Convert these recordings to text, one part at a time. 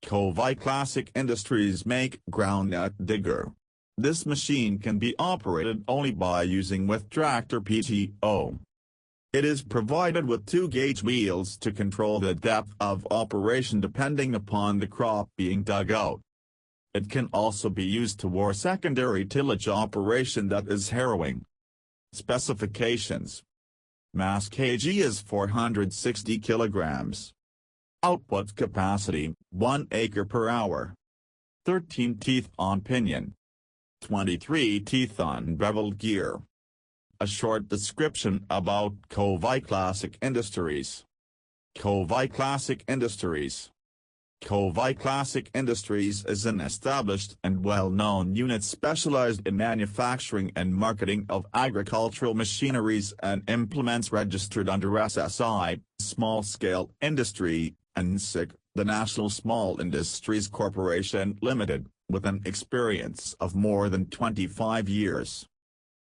KOVAI Classic Industries make Groundnut Digger. This machine can be operated only by using with tractor PTO. It is provided with 2-gauge wheels to control the depth of operation depending upon the crop being dug out. It can also be used toward secondary tillage operation that is harrowing. Specifications: mass kg is 460 kilograms. Output capacity, 1 acre per hour. 13 teeth on pinion. 23 teeth on beveled gear. A short description about KOVAI Classic Industries. KOVAI Classic Industries. KOVAI Classic Industries is an established and well-known unit specialized in manufacturing and marketing of agricultural machineries and implements registered under SSI, Small Scale Industry, NSIC, the National Small Industries Corporation Limited, with an experience of more than 25 years.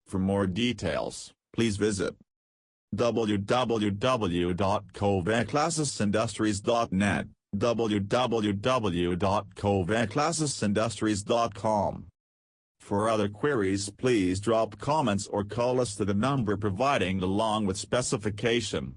For more details, please visit www.kovaiclassicindustries.net, www.kovaiclassicindustries.com. For other queries, please drop comments or call us to the number providing along with specification.